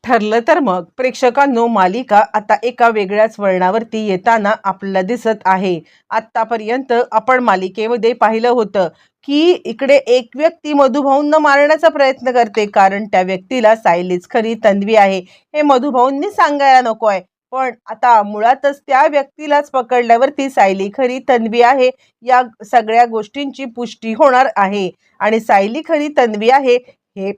ठरलं तर मग प्रेक्षकांनो, मालिका आता एका वेगळ्याच वळणावरती येताना आपल्याला दिसत आहे. आतापर्यंत आपण मालिकेमध्ये पाहिलं होतं की इकडे एक व्यक्ती मधुभाऊंना मारण्याचा प्रयत्न करते, कारण त्या व्यक्तीला सायलीच खरी तन्वी आहे हे मधुभाऊंनी सांगायला नको आहे. पण आता मुळातच त्या व्यक्तीलाच पकडल्यावरती सायली खरी तन्वी आहे या सगळ्या गोष्टींची पुष्टी होणार आहे. आणि सायली खरी तन्वी आहे हे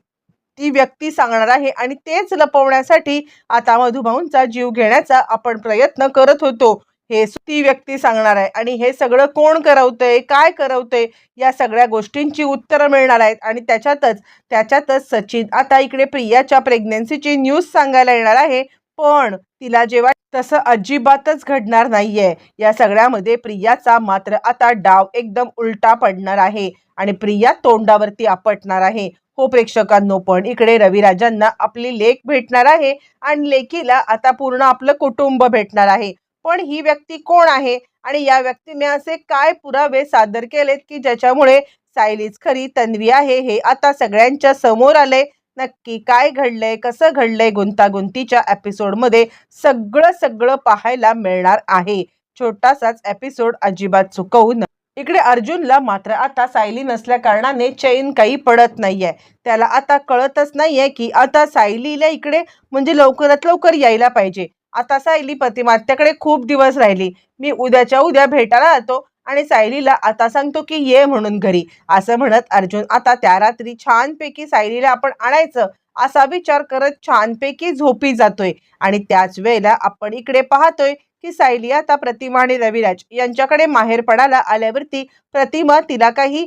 ती व्यक्ती सांगणार आहे आणि तेच लपवण्यासाठी आता मधुभाऊंचा जीव घेण्याचा आपण प्रयत्न करत होतो हे ती व्यक्ती सांगणार आहे. आणि हे सगळं कोण करवतंय, काय करवतंय, या सगळ्या गोष्टींची उत्तरं मिळणार आहेत. आणि त्याच्यातच सचिन आता इकडे प्रियाच्या प्रेग्नन्सीची न्यूज सांगायला येणार आहे. पण तिला जेव्हा तसं अजिबातच घडणार नाहीये. या सगळ्यामध्ये प्रियाचा मात्र आता डाव एकदम उलटा पडणार आहे आणि प्रिया तोंडावरती आपटणार आहे. हो प्रेक्षकांनो, पण इकडे रविराजांना आपली लेक भेटणार आहे आणि लेकीला आता पूर्ण आपलं कुटुंब भेटणार आहे. पण ही व्यक्ती कोण आहे आणि या व्यक्तीने असे काय पुरावे सादर केलेत की ज्याच्यामुळे सायलीच खरी तन्वी आहे हे आता सगळ्यांच्या समोर आले. नक्की काय घडलंय, कसं घडलंय, गुंतागुंतीच्या एपिसोडमध्ये सगळं पाहायला मिळणार आहे. छोटासाच एपिसोड अजिबात चुकवू नका. इकडे अर्जुनला मात्र आता सायली नसल्या कारणाने चैन काही पडत नाहीये. त्याला आता कळतच नाहीये की आता सायलीला इकडे म्हणजे लवकरात लवकर यायला पाहिजे. आता सायली प्रतिमात्याकडे खूप दिवस राहिली, मी उद्याच्या उद्या भेटायला जातो आणि सायलीला आता सांगतो की ये म्हणून घरी, असं म्हणत अर्जुन आता त्या रात्री छानपैकी सायलीला आपण आणायचं असा विचार करत छानपैकी झोपी जातोय. आणि त्याच वेळेला आपण इकडे पाहतोय की सायली आता प्रतिमा आणि रविराज यांच्याकडे माहेरपणाला आल्यावरती प्रतिमा तिला काही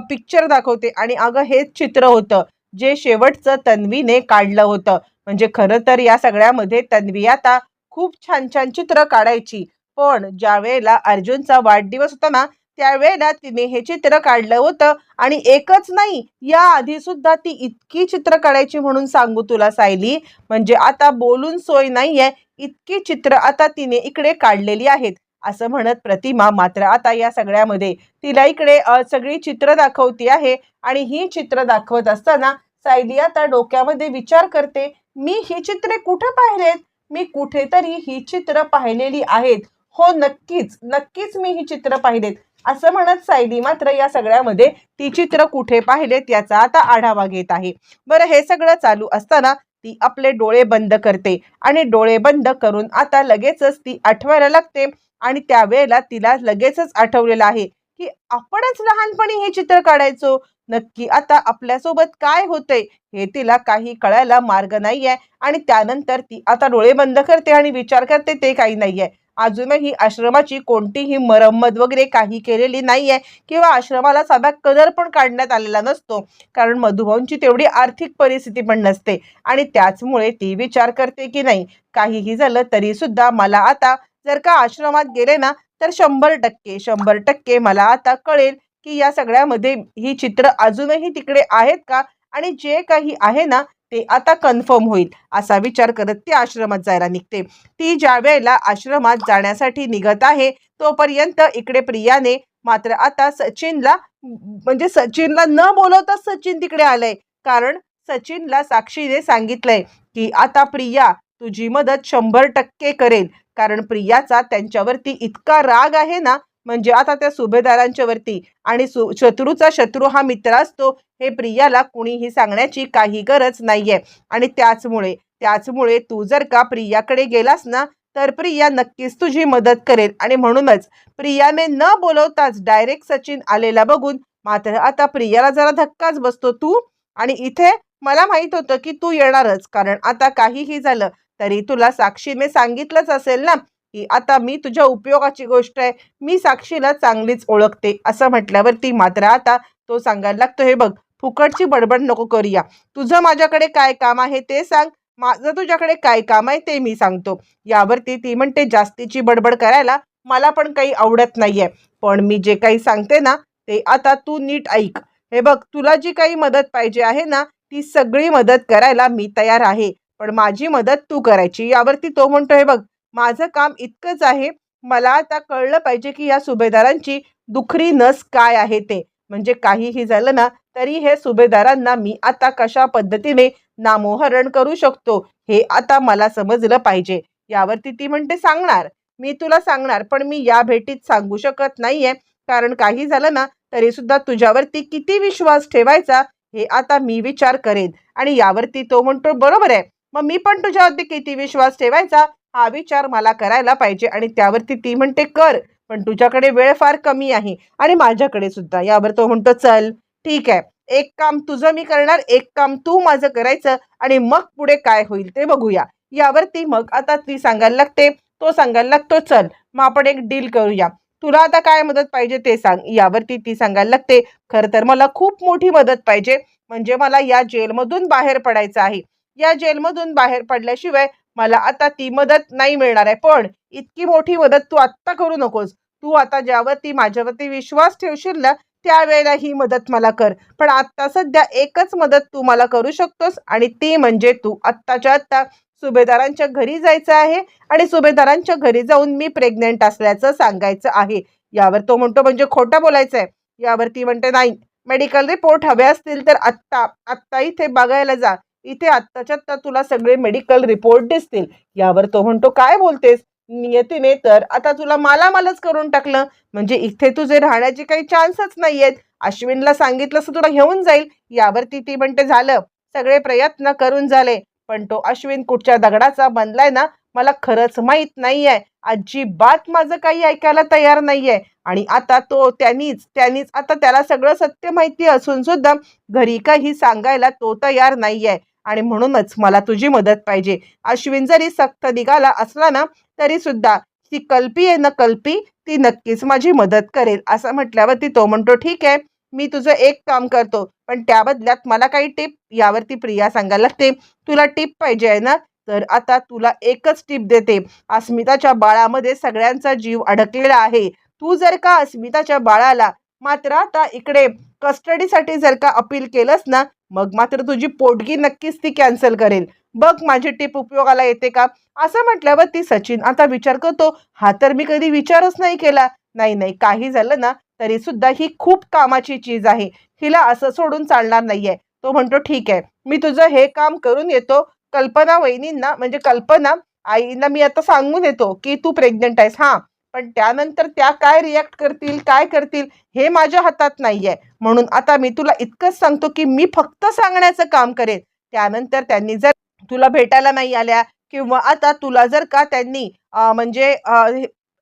पिक्चर दाखवते आणि अगं हेच चित्र होतं जे शेवटचं तन्वीने काढलं होतं. म्हणजे खरं तर या सगळ्यामध्ये तन्वी आता खूप छान छान चित्र काढायची, पण ज्या वेळेला अर्जुनचा वाढदिवस होता ना त्यावेळेला तिने हे चित्र काढलं होतं. आणि एकच नाही, या आधी सुद्धा ती इतकी चित्र काढायची म्हणून सांगू तुला सायली, म्हणजे आता बोलून सोय नाहीये, इतकी चित्र आता तिने इकडे काढलेली आहेत, असं म्हणत प्रतिमा मात्र आता या सगळ्यामध्ये तिला इकडे सगळी चित्र दाखवती आहे. आणि ही चित्र दाखवत असताना सायली आता डोक्यामध्ये विचार करते, मी ही चित्रे कुठे पाहिलेत, मी कुठेतरी ही चित्र पाहिलेली आहेत. हो नक्कीच नक्कीच मी ही चित्र पाहिलेत, असं म्हणत सायली मात्र या सगळ्यामध्ये ती चित्र कुठे पाहिलेत याचा आता आढावा घेत आहे. बरं, हे सगळं चालू असताना ती आपले डोळे बंद करते आणि डोळे बंद करून आता लगेचच ती आठवायला लागते. आणि त्यावेळेला तिला लगेचच आठवलेलं आहे की आपणच लहानपणी हे चित्र काढायचो. नक्की आता आपल्यासोबत काय होतंय हे तिला काही कळायला मार्ग नाहीये. आणि त्यानंतर ती आता डोळे बंद करते आणि विचार करते ते काही नाहीये, अजूनही आश्रमाची कोणतीही मरम्मत वगैरे काही केलेली नाहीये किंवा आश्रमाला साधा कलर पण काढण्यात आलेला नसतो, कारण मधुभाऊंची तेवढी आर्थिक परिस्थिती पण नसते. आणि त्याचमुळे ती विचार करते की नाही, काहीही झालं तरी सुद्धा मला आता जर का आश्रमात गेले ना तर 100% मला आता कळेल की या सगळ्यामध्ये ही चित्र अजूनही तिकडे आहेत का, आणि जे काही आहे ना ते आता कन्फर्म होईल, असा विचार करत ती आश्रमात जायला निघते. ती ज्या वेळेला आश्रमात जाण्यासाठी निघत आहे तोपर्यंत इकडे प्रियाने मात्र आता सचिनला म्हणजे सचिनला न बोलवता सचिन तिकडे आलंय, कारण सचिनला साक्षीने सांगितलंय की आता प्रिया तुझी मदत 100% करेल, कारण प्रियाचा त्यांच्यावरती इतका राग आहे ना, म्हणजे आता त्या सुभेदारांच्या वरती. आणि शत्रूचा शत्रू हा मित्र असतो हे प्रियाला कुणीही सांगण्याची काही गरज नाहीये. आणि त्याचमुळे तू जर का प्रियाकडे गेलास ना तर प्रिया नक्कीच तुझी मदत करेल. आणि म्हणूनच प्रियाने न बोलवताच डायरेक्ट सचिन आलेला बघून मात्र आता प्रियाला जरा धक्काच बसतो. तू आणि इथे मला माहित होतं की तू येणारच, कारण आता काहीही झालं तरी तुला साक्षीने सांगितलंच असेल ना की आता मी तुझ्या उपयोगाची गोष्ट आहे, मी साक्षीला चांगलीच ओळखते, असं म्हटल्यावरती मात्र आता तो सांगायला लागतो, हे बघ फुकटची बडबड नको करूया, तुझं माझ्याकडे काय काम आहे ते सांग, माझं तुझ्याकडे काय काम आहे ते मी सांगतो. यावरती ती म्हणते, जास्तीची बडबड करायला मला पण काही आवडत नाहीये, पण मी जे काही सांगते ना ते आता तू नीट ऐक. हे बघ, तुला जी काही मदत पाहिजे आहे ना ती सगळी मदत करायला मी तयार आहे, पण माझी मदत तू करायची. यावरती तो म्हणतो, हे बघ माझं काम इतकंच आहे, मला आता कळलं पाहिजे की या सुभेदारांची दुखरी नस काय आहे ते, म्हणजे काहीही झालं ना तरी हे सुभेदारांना मी आता कशा पद्धतीने नामोहरण करू शकतो हे आता मला समजलं पाहिजे. यावरती ती म्हणते सांगणार, मी तुला सांगणार, पण मी या भेटीत सांगू शकत नाहीये, कारण काही झालं ना तरी सुद्धा तुझ्यावरती किती विश्वास ठेवायचा हे आता मी विचार करेन. आणि यावरती तो म्हणतो बरोबर आहे, मग मी पण तुझ्यावरती किती विश्वास ठेवायचा हा विचार मला करायला पाहिजे. आणि त्यावरती ती म्हणते कर, पण तुझ्याकडे वेळ फार कमी आहे आणि माझ्याकडे सुद्धा. यावर तो म्हणतो चल ठीक आहे, एक काम तुझं मी करणार, एक काम तू माझं करायचं आणि मग पुढे काय होईल ते बघूया. यावरती मग आता ती सांगायला लागते, तो सांगायला लागतो चल मग आपण एक डील करूया, तुला आता काय मदत पाहिजे ते सांग. यावरती ती सांगायला लागते खरं तर मला खूप मोठी मदत पाहिजे, म्हणजे मला या जेलमधून बाहेर पडायचं आहे. या जेलमधून बाहेर पडल्याशिवाय मला आता ती मदत नाही मिळणार आहे. पण इतकी मोठी मदत तू आत्ता करू नकोस. तू आता ज्यावरती माझ्यावरती विश्वास ठेवशील ना त्यावेळेला ही मदत मला कर. पण आत्ता सध्या एकच मदत तू मला करू शकतोस आणि ती म्हणजे तू आत्ताच्या आत्ता सुभेदारांच्या घरी जायचं आहे आणि सुभेदारांच्या घरी जाऊन मी प्रेग्नेंट असल्याचं सांगायचं आहे. यावर तो म्हणतो म्हणजे खोटं बोलायचं आहे. यावरती म्हणते नाही, मेडिकल रिपोर्ट हवे असतील तर आत्ता आत्ता इथे बघायला जा, इथे आत्ताच्या आत्ता तुला सगळे मेडिकल रिपोर्ट दिसतील. यावर तो म्हणतो काय बोलतेस, नियतीने तर आता तुला मालामालच करून टाकलं, म्हणजे इथे तुझे राहण्याचे काही चान्सच नाहीयेत. अश्विनला सांगितलं असं तुला घेऊन जाईल. यावरती ती म्हणते झालं, सगळे प्रयत्न करून झाले, पण तो अश्विन कुठच्या दगडाचा बनलाय ना मला खरंच माहित नाहीये. अजिबात माझं काही ऐकायला तयार नाहीये. आणि आता तो त्यांनीच आता त्याला सगळं सत्य माहिती असून सुद्धा घरी काही सांगायला तो तयार नाहीये. आणि म्हणूनच मला तुझी मदत पाहिजे. अश्विन जरी सक्त निघाला असला ना तरी सुद्धा ती कल्पी आहे ना कल्पी, ती नक्कीच माझी मदत करेल. असं म्हटल्यावरती तो म्हणतो ठीक आहे, मी तुझं एक काम करतो, पण त्या बदल्यात मला काही टिप. यावरती प्रिया सांगायला लागते तुला टिप पाहिजे आहे ना, तर आता तुला एकच टिप देते. अस्मिताच्या बाळामध्ये सगळ्यांचा जीव अडकलेला आहे. तू जर का अस्मिताच्या बाळाला मात्र आता इकडे कस्टडीसाठी जर का अपील केलंस ना मग मात्र तुझी पोटगी नक्कीच ती कॅन्सल करेल. बघ माझी टिप उपयोगाला येते का. असं म्हटल्यावर ती सचिन आता विचार करतो, हा तर मी कधी विचारच नाही केला. नाही नाही, काही झालं ना तरी सुद्धा ही खूप कामाची चीज आहे, हिला असं सोडून चालणार नाहीये. तो म्हणतो ठीक आहे, मी तुझं हे काम करून येतो. कल्पना वहिनींना म्हणजे कल्पना आईला मी आता सांगून येतो की तू प्रेग्नंट आहेस. हा, पण त्यानंतर त्या काय रिॲक्ट करतील काय करतील हे माझ्या हातात नाहीये. म्हणून आता मी तुला इतकंच सांगतो की मी फक्त सांगण्याचं काम करेन. त्यानंतर त्यांनी जर तुला भेटायला नाही आल्या किंवा आता तुला जर का त्यांनी म्हणजे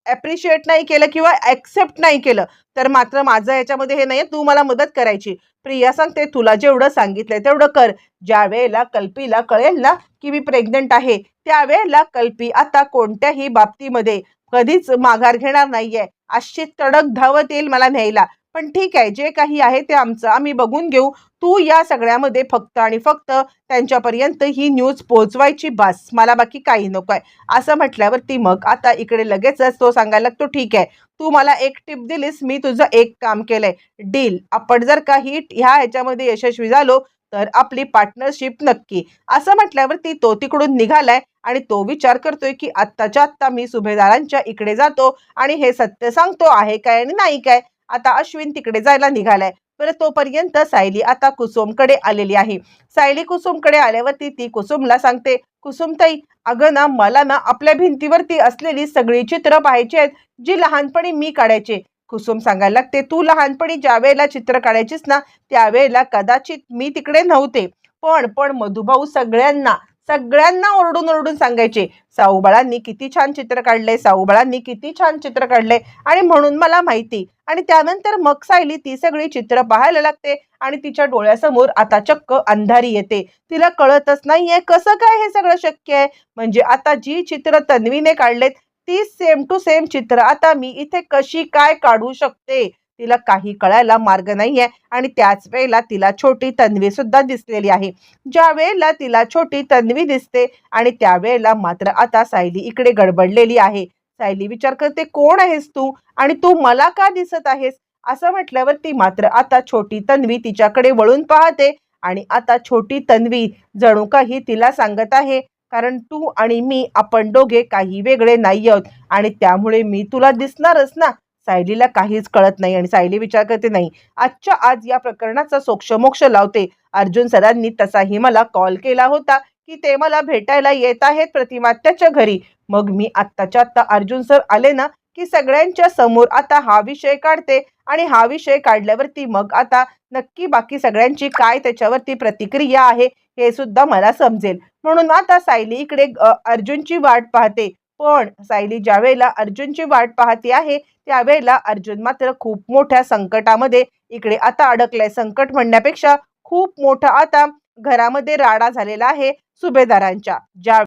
ॲप्रिशिएट नाही केलं किंवा ॲक्सेप्ट नाही केलं तर मात्र माझं याच्यामध्ये हे नाही, तू मला मदत करायची. प्रिया सांगते तुला जेवढं सांगितलंय तेवढं कर. ज्या वेळेला कल्पीला कळेल ना की मी प्रेग्नंट आहे त्यावेळेला कल्पी आता कोणत्याही बाबतीमध्ये कधीच माघार घेणार नाहीये. अशी तडक धावत येईल मला न्यायला. पण ठीक आहे, जे काही आहे ते आमचं आम्ही बघून घेऊ. तू या सगळ्यामध्ये फक्त आणि फक्त त्यांच्यापर्यंत ही न्यूज पोहोचवायची, बस, मला बाकी काही नको आहे. असं म्हटल्यावरती मग आता इकडे लगेचच तो सांगायला लागतो ठीक आहे, तू मला एक टिप दिलीस, मी तुझं एक काम केलंय, डील. आपण जर का ह्या ह्याच्यामध्ये यशस्वी झालो तर आपली पार्टनरशिप नक्की. असं म्हटल्यावरती तो तिकडून निघालाय आणि तो विचार करतोय की आत्ताच्या आत्ता मी सुभेदारांच्या इकडे जातो आणि हे सत्य सांगतो आहे काय आणि नाही काय. आता अश्विन तिकडे जायला निघालाय. तर तोपर्यंत सायली आता कुसुमकडे आलेली आहे. सायली कुसुमकडे आल्यावरती ती कुसुमला सांगते, कुसुमताई अगं ना मला ना आपल्या भिंतीवरती असलेली सगळी चित्र पाहायची आहेत जी लहानपणी मी काढायचे. कुसुम सांगायला लागते तू लहानपणी ज्या वेळेला चित्र काढायचीस ना त्यावेळेला कदाचित मी तिकडे नव्हते, पण मधुभाऊ सगळ्यांना सगळ्यांना ओरडून ओरडून सांगायचे साऊबाळांनी किती छान चित्र काढले, साऊबाळांनी किती छान चित्र काढले, आणि म्हणून मला माहिती. आणि त्यानंतर मग सायली ती सगळी चित्र पाहायला लागते आणि तिच्या डोळ्यासमोर आता चक्क अंधारी येते. तिला कळतच नाहीये कसं काय हे सगळं शक्य आहे. म्हणजे आता जी चित्र तन्वीने काढलेत ती सेम टू सेम चित्र आता मी इथे कशी काय काढू शकते, तिला काही कळायला मार्ग नाहीये. आणि त्याच वेळेला तिला छोटी तन्वी सुद्धा दिसलेली आहे. ज्या वेळेला तिला छोटी तन्वी दिसते आणि त्यावेळेला मात्र आता सायली इकडे गडबडलेली आहे. सायली विचार करते कोण आहेस तू आणि तू मला का दिसत आहेस. असं म्हटल्यावरती मात्र आता छोटी तन्वी तिच्याकडे वळून पाहते आणि आता छोटी तन्वी जणू काही तिला सांगत आहे कारण तू आणि मी आपण दोघे काही वेगळे नाही आहोत आणि त्यामुळे मी तुला दिसणारच ना. सायलीला काहीच कळत नाही आणि सायली विचार करते, नाही आजच्या आज या प्रकरणाचा सोक्षमोक्ष लावते. अर्जुन सरांनी तसाही मला कॉल केला होता की ते मला भेटायला येत आहेत प्रतिमात्याच्या घरी. मग मी आत्ताच्या आत्ता अर्जुन सर आले ना की सगळ्यांच्या समोर आता हा विषय काढते आणि हा विषय काढल्यावरती मग आता नक्की बाकी सगळ्यांची काय त्याच्यावरती प्रतिक्रिया आहे हे सुद्धा मला समजेल. म्हणून आता सायली इकडे अर्जुनची वाट पाहते. पण सायली ज्या वेळेला अर्जुनची वाट पाहते आहे त्यावेळेला अर्जुन मात्र खूप मोठ्या संकटामध्ये इकडे आता अडकलाय. संकट म्हणण्यापेक्षा खूप मोठा आता घरामध्ये राडा झालेला आहे सुभेदारांच्या. ज्या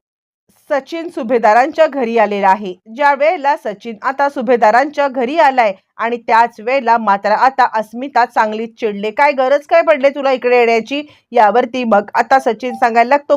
सचिन सुभेदारांच्या घरी आलेला आहे. ज्या वेळेला सचिन आता सुभेदारांच्या घरी आलाय आणि त्याच वेळेला मात्र आता अस्मिता चांगलीच चिडले. काय गरज काय पडले तुला इकडे येण्याची यावरती. मग आता सचिन सांगायला लागतो,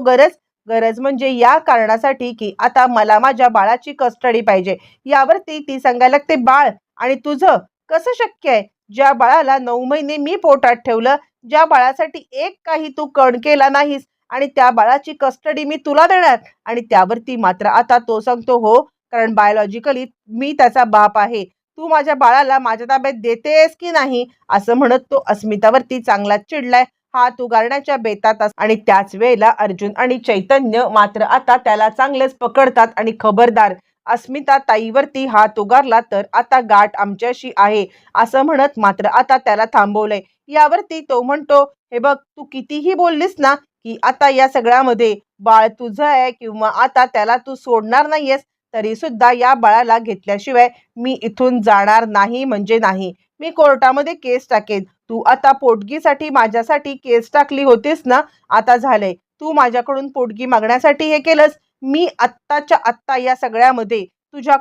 गरज म्हणजे या कारणासाठी की आता मला माझ्या बाळाची कस्टडी पाहिजे. यावरती ती सांगायला लागते, बाळ आणि तुझं कसं शक्य आहे? ज्या बाळाला 9 महिने मी पोटात ठेवलं, ज्या बाळासाठी एक काही तू कण केला नाहीस आणि त्या बाळाची कस्टडी मी तुला देणार? आणि त्यावरती मात्र आता तो सांगतो, हो, कारण बायोलॉजिकली मी त्याचा बाप आहे. तू माझ्या बाळाला माझ्या ताब्यात देतेस की नाही? असं म्हणत तो अस्मितावरती चांगलाच चिडलाय. हात उगारण्याच्या बेतात आणि त्याच वेळेला अर्जुन आणि चैतन्य मात्र आता त्याला चांगलेच पकडतात आणि खबरदार, अस्मिता ताईवरती हात उगारला तर आता गाठ आमच्याशी आहे असं म्हणत मात्र आता त्याला थांबवलंय. यावरती तो म्हणतो, हे बघ, तू कितीही बोललीस ना की आता या सगळ्यामध्ये बाळ तुझं आहे किंवा आता त्याला तू सोडणार नाहीयेस, तरी सुद्धा या बाळाला घेतल्याशिवाय मी इथून जाणार नाही म्हणजे नाही. मी कोर्टामध्ये केस टाकेन. तू आता पोटगीसाठी माझ्यासाठी केस टाकली होतीस ना, आता झालंय. तू माझ्याकडून पोटगी मागण्यासाठी हे केलंस. मी आत्ताच्या आत्ता या सगळ्यामध्ये तुझ्या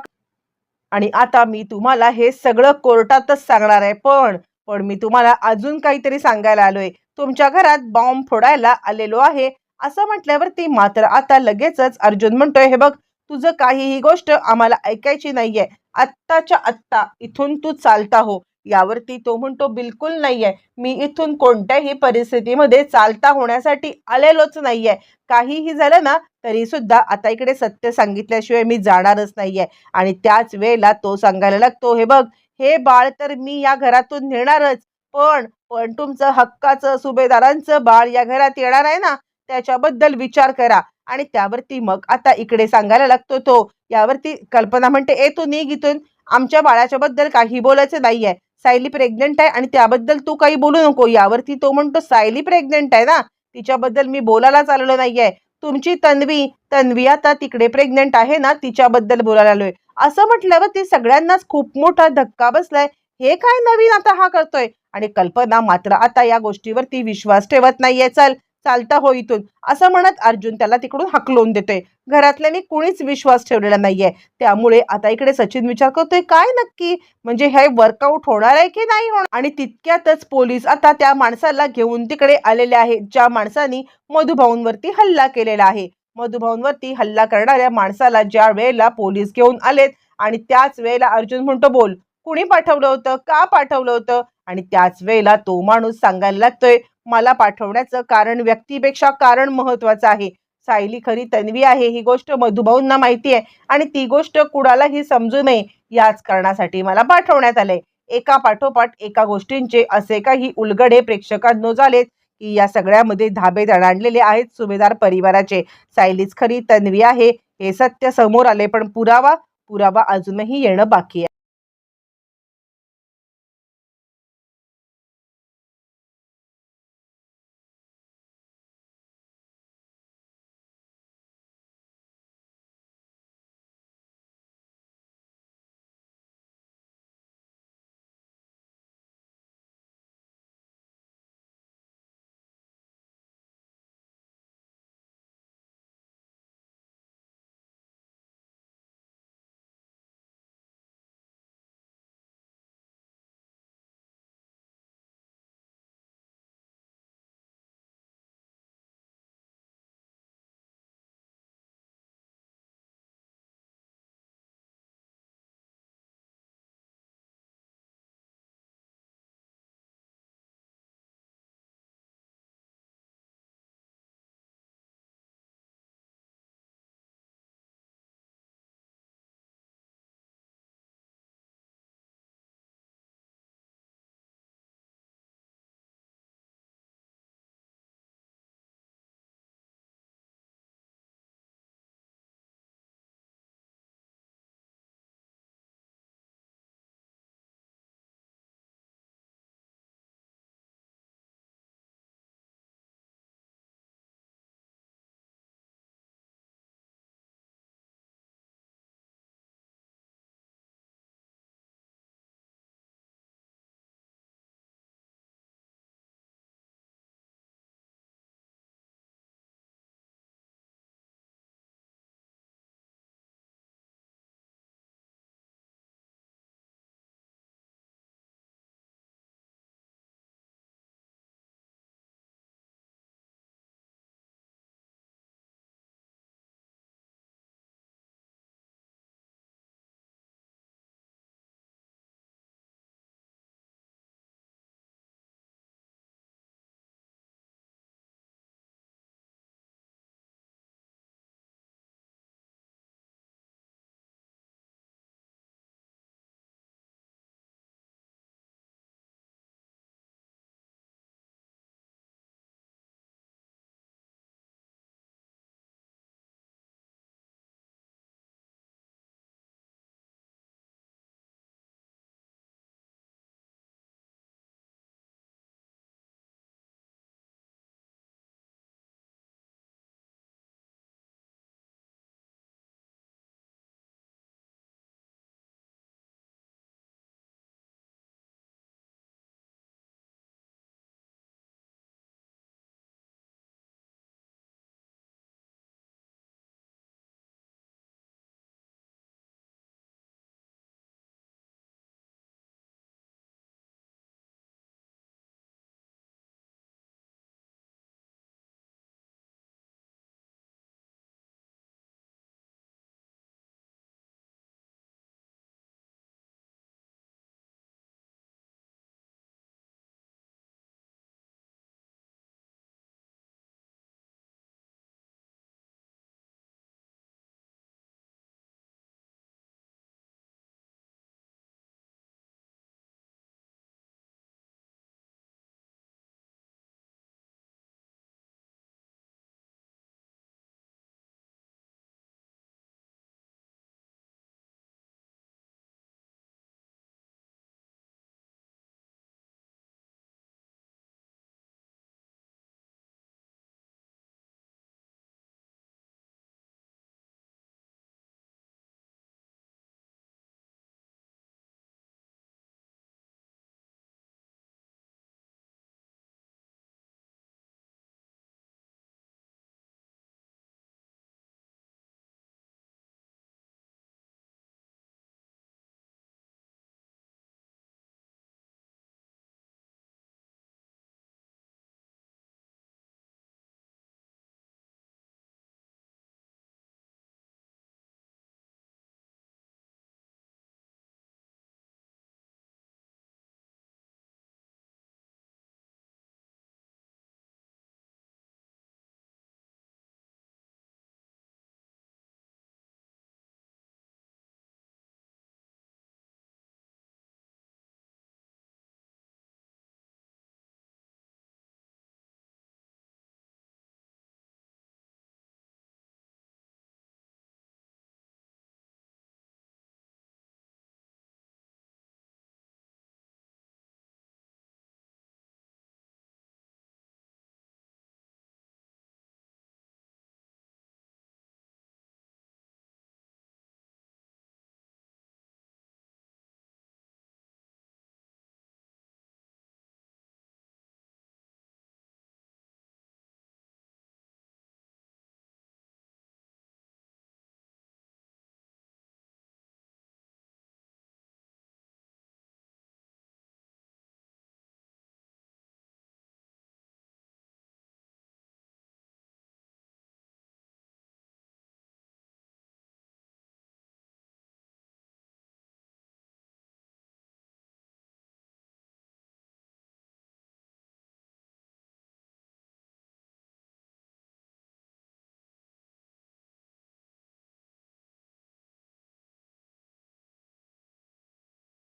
आणि आता मी तुम्हाला हे सगळं कोर्टातच सांगणार आहे. पण मी तुम्हाला अजून काहीतरी सांगायला आलोय. तुमच्या घरात बॉम्ब फोडायला आलेलो आहे असं म्हटल्यावरती मात्र आता लगेचच अर्जुन म्हणतोय, हे बघ, तुझं काहीही गोष्ट आम्हाला ऐकायची नाहीये. आत्ताच्या आत्ता इथून तू चालता हो. यावरती तो म्हणतो, बिलकुल नाहीये. मी इथून कोणत्याही परिस्थितीमध्ये चालता होण्यासाठी आलेलोच नाहीये. काहीही झालं ना तरी सुद्धा आता इकडे सत्य सांगितल्याशिवाय मी जाणारच नाहीये. आणि त्याच वेळेला तो सांगायला लागतो, हे बघ, हे बाळ तर मी या घरातून नेणारच, पण तुमचं हक्काचं सुभेदारांचं बाळ या घरात येणार आहे ना, त्याच्याबद्दल विचार करा. आणि त्यावरती मग आता इकडे सांगायला लागतो तो. यावरती कल्पना म्हणते, ए तू निघ इथून. आमच्या बाळाच्या बद्दल काही बोलायचं नाहीये. सायली प्रेग्नेंट आहे आणि त्याबद्दल तू काही बोलू नको. यावरती तो म्हणतो, सायली प्रेग्नेंट आहे ना, तिच्याबद्दल मी बोलायलाच आलेलो नाहीये. तुमची तन्वी आता तिकडे प्रेग्नेंट आहे ना, तिच्याबद्दल बोलायला आलोय. असं म्हटल्यावर ती सगळ्यांनाच खूप मोठा धक्का बसलाय. हे काय नवीन आता हा करतोय? आणि कल्पना मात्र आता या गोष्टीवरती विश्वास ठेवत नाहीये. चालता हो इथून असं म्हणत अर्जुन त्याला तिकडून हाकलून देतोय. घरातल्यानी कुणीच विश्वास ठेवलेला नाहीये. त्यामुळे आता इकडे सचिन विचार करतोय, काय नक्की म्हणजे हे वर्कआउट होणार आहे की नाही होणार? आणि तितक्यातच पोलीस आता त्या माणसाला घेऊन तिकडे आलेले आहेत, ज्या माणसानी मधुभाऊंवरती हल्ला केलेला आहे. मधुभाऊंवरती हल्ला करणाऱ्या माणसाला ज्या वेळेला पोलीस घेऊन आलेत आणि त्याच वेळेला अर्जुन म्हणतो, बोल, कुणी पाठवलं होतं, का पाठवलं होतं? आणि त्याच वेळेला तो माणूस सांगायला लागतोय, मला पाठवण्याचं कारण व्यक्तीपेक्षा कारण महत्वाचं आहे. सायली खरी तन्वी आहे ही गोष्ट मधुभाऊंना माहिती आहे आणि ती गोष्ट कुणालाही समजू नये याच कारणासाठी मला पाठवण्यात आलंय. एका पाठोपाठ एका गोष्टींचे असे काही उलगडे प्रेक्षकांनो झालेत की या सगळ्यामध्ये धाबे दणाणलेले आहेत सुभेदार परिवाराचे. सायलीच खरी तन्वी आहे हे सत्य समोर आले, पण पुरावा अजूनही येणं बाकी आहे.